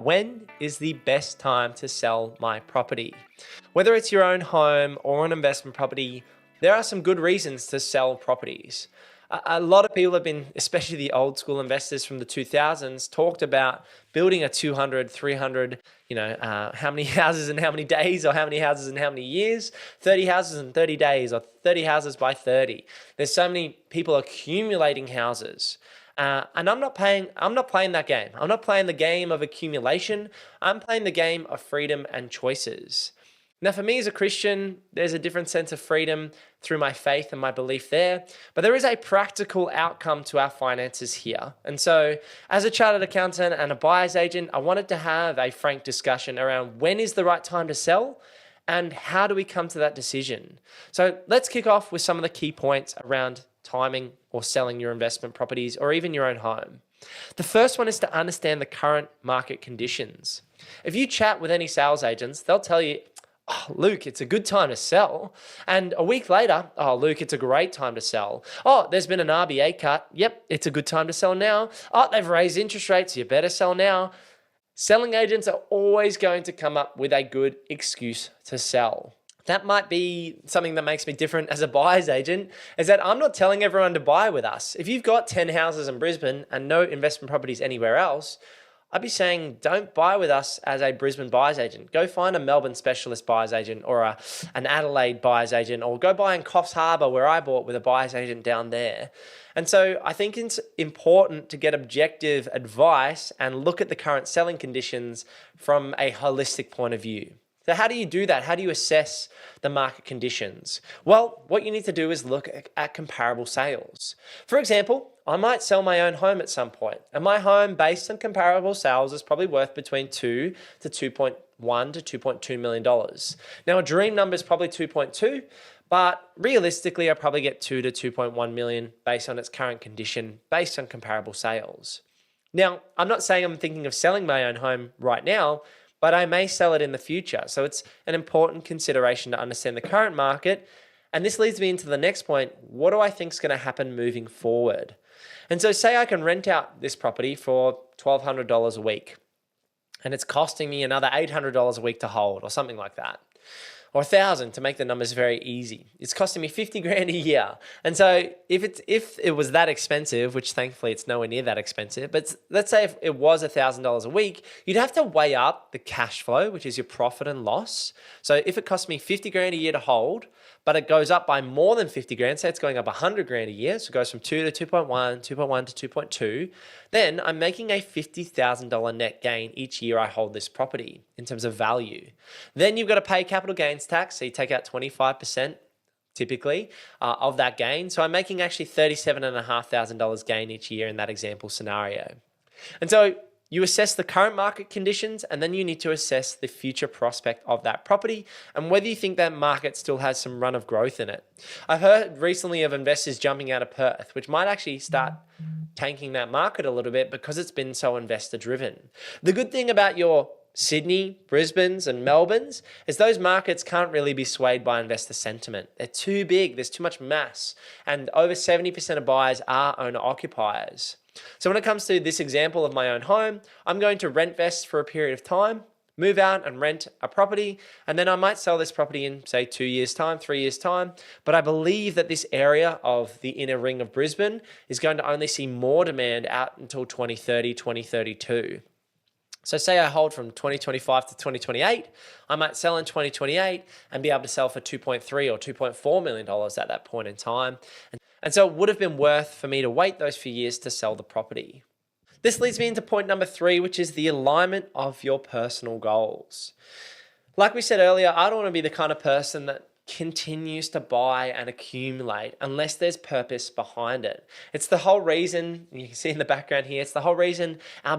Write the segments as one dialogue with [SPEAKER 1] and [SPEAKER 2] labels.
[SPEAKER 1] when is the best time to sell my property. Whether it's your own home or an investment property, there are some good reasons to sell properties. A lot of people have been, especially the old school investors from the 2000s, talked about building a 200, 300, how many houses in how many days, or how many houses in how many years, 30 houses in 30 days, or 30 houses by 30. There's so many people accumulating houses. And I'm not playing that game. I'm not playing the game of accumulation. I'm playing the game of freedom and choices. Now, for me as a Christian, there's a different sense of freedom through my faith and my belief there, but there is a practical outcome to our finances here. And so as a chartered accountant and a buyer's agent, I wanted to have a frank discussion around when is the right time to sell and how do we come to that decision. So let's kick off with some of the key points around timing or selling your investment properties or even your own home. The first one is to understand the current market conditions. If you chat with any sales agents, they'll tell you, "Oh, Luke, it's a good time to sell." And a week later, "Oh, Luke, it's a great time to sell." "Oh, there's been an RBA cut. Yep, it's a good time to sell now." "Oh, they've raised interest rates. You better sell now." Selling agents are always going to come up with a good excuse to sell. That might be something that makes me different as a buyer's agent, is that I'm not telling everyone to buy with us. If you've got 10 houses in Brisbane and no investment properties anywhere else, I'd be saying don't buy with us as a Brisbane buyer's agent. Go find a Melbourne specialist buyer's agent or an Adelaide buyer's agent, or go buy in Coffs Harbour where I bought with a buyer's agent down there. And so I think it's important to get objective advice and look at the current selling conditions from a holistic point of view. So how do you do that? How do you assess the market conditions? Well, what you need to do is look at comparable sales. For example, I might sell my own home at some point, and my home, based on comparable sales, is probably worth between $2 to $2.1 to $2.2 million. Now, a dream number is probably 2.2, but realistically, I probably get 2 to 2.1 million based on its current condition, based on comparable sales. Now, I'm not saying I'm thinking of selling my own home right now, but I may sell it in the future. So it's an important consideration to understand the current market. And this leads me into the next point. What do I think is going to happen moving forward? And so say I can rent out this property for $1,200 a week, and it's costing me another $800 a week to hold, or something like that. Or $1,000 to make the numbers very easy. It's costing me 50 grand a year. And so if it was that expensive, which thankfully it's nowhere near that expensive, but let's say if it was $1,000 a week, you'd have to weigh up the cash flow, which is your profit and loss. So if it costs me 50 grand a year to hold, but it goes up by more than 50 grand, say it's going up 100 grand a year, so it goes from 2 to 2.1, 2.1 to 2.2, then I'm making a $50,000 net gain each year I hold this property in terms of value. Then you've got to pay capital gains tax, so you take out 25% typically of that gain. So I'm making actually $37,500 gain each year in that example scenario. And so you assess the current market conditions, and then you need to assess the future prospect of that property and whether you think that market still has some run of growth in it. I've heard recently of investors jumping out of Perth, which might actually start tanking that market a little bit because it's been so investor driven. The good thing about your Sydney, Brisbane's and Melbourne's is those markets can't really be swayed by investor sentiment. They're too big, there's too much mass, and over 70% of buyers are owner occupiers. So when it comes to this example of my own home, I'm going to rent vest for a period of time, move out and rent a property, and then I might sell this property in, say, 2 years' time, 3 years' time. But I believe that this area of the inner ring of Brisbane is going to only see more demand out until 2030, 2032. So say I hold from 2025 to 2028, I might sell in 2028 and be able to sell for $2.3 or $2.4 million at that point in time. And so it would have been worth for me to wait those few years to sell the property. This leads me into point number 3, which is the alignment of your personal goals. Like we said earlier, I don't want to be the kind of person that continues to buy and accumulate unless there's purpose behind it. It's the whole reason, you can see in the background here, it's the whole reason my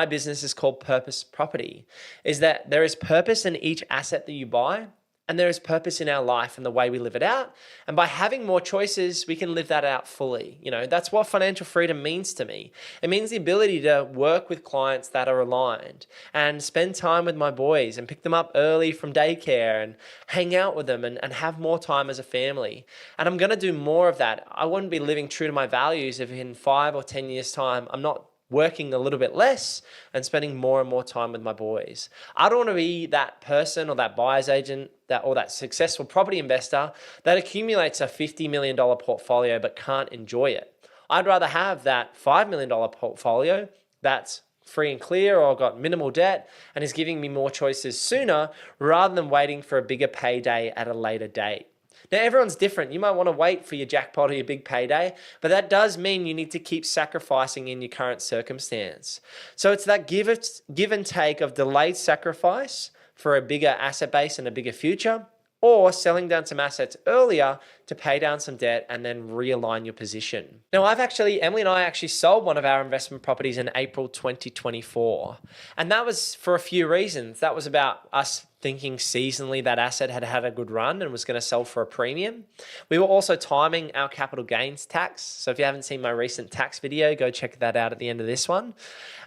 [SPEAKER 1] business is called Purpose Property, is that there is purpose in each asset that you buy, and there is purpose in our life and the way we live it out. And by having more choices, we can live that out fully. That's what financial freedom means to me. It means the ability to work with clients that are aligned and spend time with my boys and pick them up early from daycare and hang out with them and have more time as a family. And I'm going to do more of that. I wouldn't be living true to my values if in 5 or 10 years' time, I'm not working a little bit less and spending more and more time with my boys. I don't want to be that person or that buyer's agent or that successful property investor that accumulates a $50 million portfolio but can't enjoy it. I'd rather have that $5 million portfolio that's free and clear or got minimal debt and is giving me more choices sooner rather than waiting for a bigger payday at a later date. Now, everyone's different. You might want to wait for your jackpot or your big payday, but that does mean you need to keep sacrificing in your current circumstance. So it's that give and take of delayed sacrifice for a bigger asset base and a bigger future, or selling down some assets earlier to pay down some debt and then realign your position. Now, Emily and I actually sold one of our investment properties in April 2024. And that was for a few reasons. That was about us thinking seasonally that asset had had a good run and was going to sell for a premium. We were also timing our capital gains tax. So if you haven't seen my recent tax video, go check that out at the end of this one.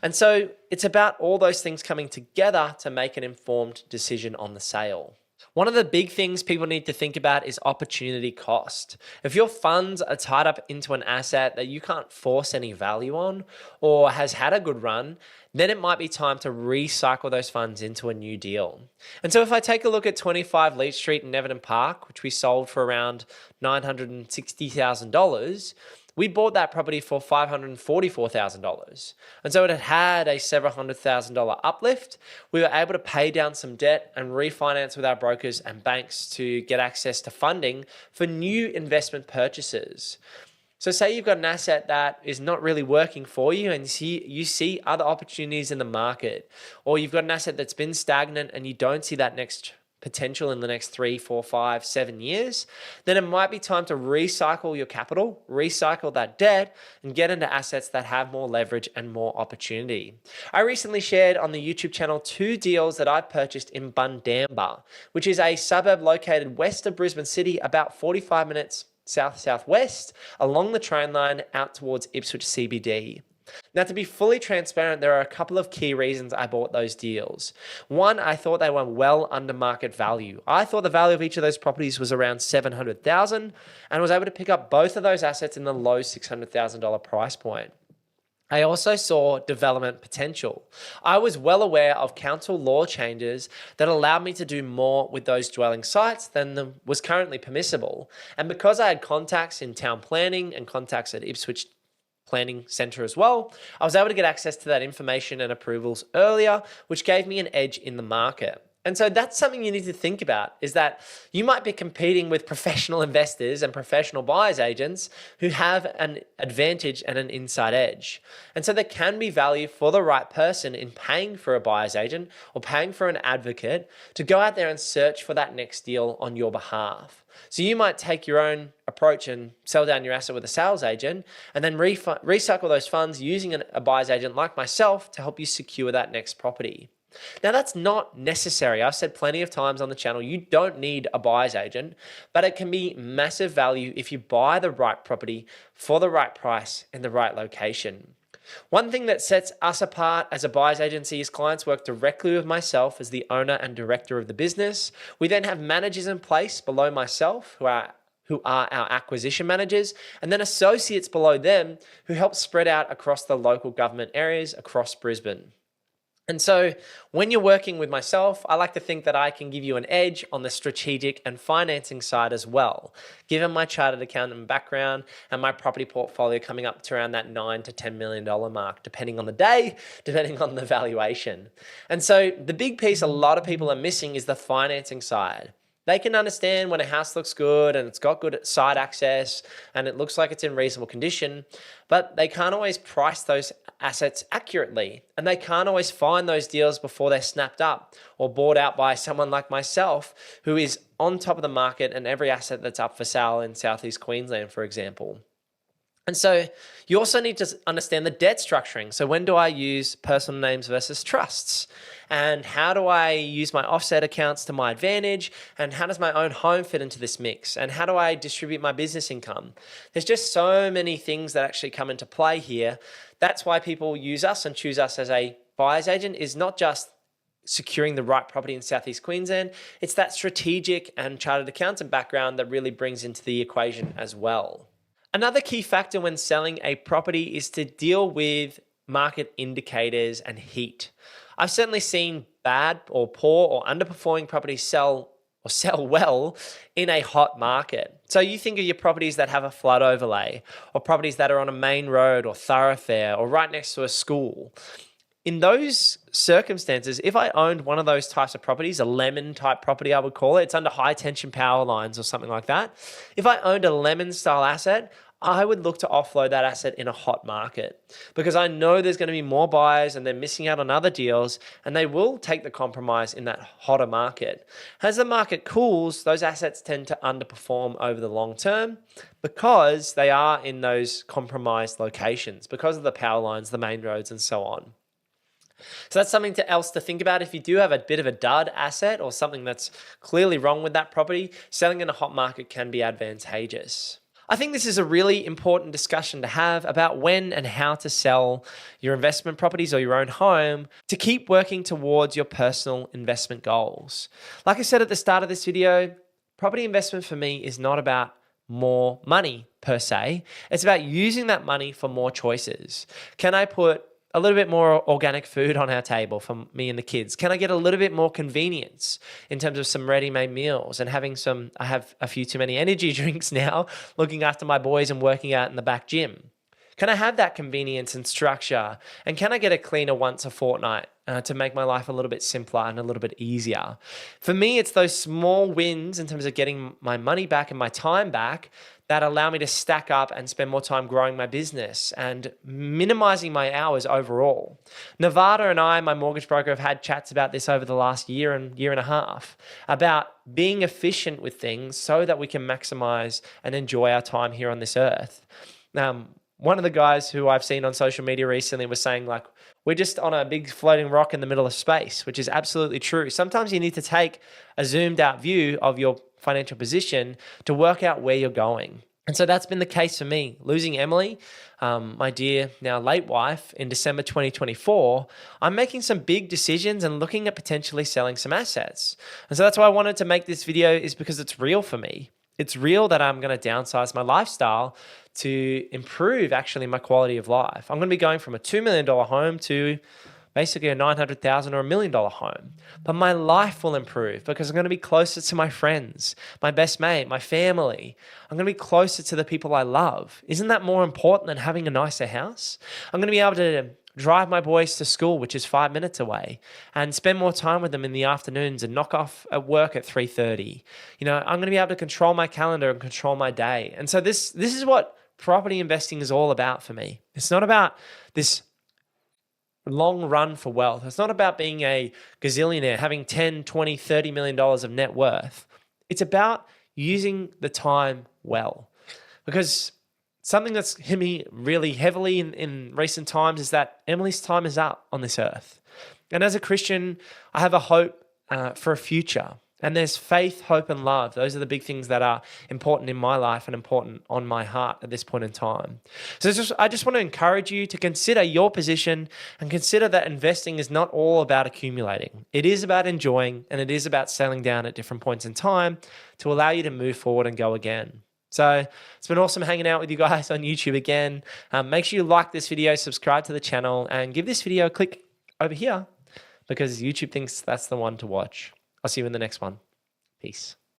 [SPEAKER 1] And so it's about all those things coming together to make an informed decision on the sale. One of the big things people need to think about is opportunity cost. If your funds are tied up into an asset that you can't force any value on or has had a good run, then it might be time to recycle those funds into a new deal. And so if I take a look at 25 Leach Street in Everton Park, which we sold for around $960,000, we bought that property for $544,000. And so it had had a several $100,000 uplift. We were able to pay down some debt and refinance with our brokers and banks to get access to funding for new investment purchases. So say you've got an asset that is not really working for you and you see other opportunities in the market, or you've got an asset that's been stagnant and you don't see that next potential in the next 3, 4, 5, 7 years, then it might be time to recycle your capital, recycle that debt, and get into assets that have more leverage and more opportunity. I recently shared on the YouTube channel 2 deals that I purchased in Bundamba, which is a suburb located west of Brisbane City, about 45 minutes south-southwest along the train line out towards Ipswich CBD. Now, to be fully transparent, there are a couple of key reasons I bought those deals. One, I thought they were well under market value. I thought the value of each of those properties was around $700,000 and was able to pick up both of those assets in the low $600,000 price point. I also saw development potential. I was well aware of council law changes that allowed me to do more with those dwelling sites than was currently permissible. And because I had contacts in town planning and contacts at Ipswich Planning Centre as well, I was able to get access to that information and approvals earlier, which gave me an edge in the market. And so that's something you need to think about, is that you might be competing with professional investors and professional buyers agents who have an advantage and an inside edge. And so there can be value for the right person in paying for a buyer's agent or paying for an advocate to go out there and search for that next deal on your behalf. So you might take your own approach and sell down your asset with a sales agent and then recycle those funds using a buyer's agent like myself to help you secure that next property. Now, that's not necessary. I've said plenty of times on the channel, you don't need a buyer's agent, but it can be massive value if you buy the right property for the right price in the right location. One thing that sets us apart as a buyer's agency is clients work directly with myself as the owner and director of the business. We then have managers in place below myself who are our acquisition managers, and then associates below them who help spread out across the local government areas across Brisbane. And so when you're working with myself, I like to think that I can give you an edge on the strategic and financing side as well, given my chartered accountant background and my property portfolio coming up to around that $9 to $10 million mark, depending on the day, depending on the valuation. And so the big piece a lot of people are missing is the financing side. They can understand when a house looks good and it's got good side access and it looks like it's in reasonable condition, but they can't always price those assets accurately, and they can't always find those deals before they're snapped up or bought out by someone like myself who is on top of the market and every asset that's up for sale in Southeast Queensland, for example. And so you also need to understand the debt structuring. So when do I use personal names versus trusts? And how do I use my offset accounts to my advantage? And how does my own home fit into this mix? And how do I distribute my business income? There's just so many things that actually come into play here. That's why people use us and choose us as a buyer's agent, is not just securing the right property in Southeast Queensland. It's that strategic and chartered accountant background that really brings into the equation as well. Another key factor when selling a property is to deal with market indicators and heat. I've certainly seen bad or poor or underperforming properties sell well in a hot market. So you think of your properties that have a flood overlay, or properties that are on a main road or thoroughfare or right next to a school. In those circumstances, if I owned one of those types of properties, a lemon type property, I would call it, it's under high tension power lines or something like that. If I owned a lemon style asset, I would look to offload that asset in a hot market, because I know there's going to be more buyers and they're missing out on other deals, and they will take the compromise in that hotter market. As the market cools, those assets tend to underperform over the long term because they are in those compromised locations, because of the power lines, the main roads, and so on. So that's something else to think about. If you do have a bit of a dud asset or something that's clearly wrong with that property, selling in a hot market can be advantageous. I think this is a really important discussion to have about when and how to sell your investment properties or your own home to keep working towards your personal investment goals. Like I said at the start of this video, property investment for me is not about more money per se. It's about using that money for more choices. Can I put a little bit more organic food on our table for me and the kids? Can I get a little bit more convenience in terms of some ready-made meals and having I have a few too many energy drinks now, looking after my boys and working out in the back gym. Can I have that convenience and structure? And can I get a cleaner once a fortnight to make my life a little bit simpler and a little bit easier? For me, it's those small wins in terms of getting my money back and my time back that allow me to stack up and spend more time growing my business and minimizing my hours overall. Nevada and I, my mortgage broker, have had chats about this over the last year and a half, about being efficient with things so that we can maximize and enjoy our time here on this earth. One of the guys who I've seen on social media recently was saying, like, we're just on a big floating rock in the middle of space, which is absolutely true. Sometimes you need to take a zoomed out view of your financial position to work out where you're going. And so that's been the case for me. Losing Emily, my dear now late wife, in December 2024, I'm making some big decisions and looking at potentially selling some assets. And so that's why I wanted to make this video, is because it's real for me. It's real that I'm going to downsize my lifestyle to improve actually my quality of life. I'm going to be going from a $2 million home to basically a $900,000 or $1 million home. But my life will improve because I'm going to be closer to my friends, my best mate, my family. I'm going to be closer to the people I love. Isn't that more important than having a nicer house? I'm going to be able to drive my boys to school, which is 5 minutes away, and spend more time with them in the afternoons and knock off at work at 3:30. I'm going to be able to control my calendar and control my day. And so this is what property investing is all about for me. It's not about this long run for wealth. It's not about being a gazillionaire, having 10, 20, $30 million of net worth. It's about using the time well. Because something that's hit me really heavily in recent times is that Emily's time is up on this earth. And as a Christian, I have a hope for a future. And there's faith, hope, and love. Those are the big things that are important in my life and important on my heart at this point in time. So I just want to encourage you to consider your position and consider that investing is not all about accumulating. It is about enjoying, and it is about selling down at different points in time to allow you to move forward and go again. So it's been awesome hanging out with you guys on YouTube again. Make sure you like this video, subscribe to the channel, and give this video a click over here because YouTube thinks that's the one to watch. I'll see you in the next one. Peace.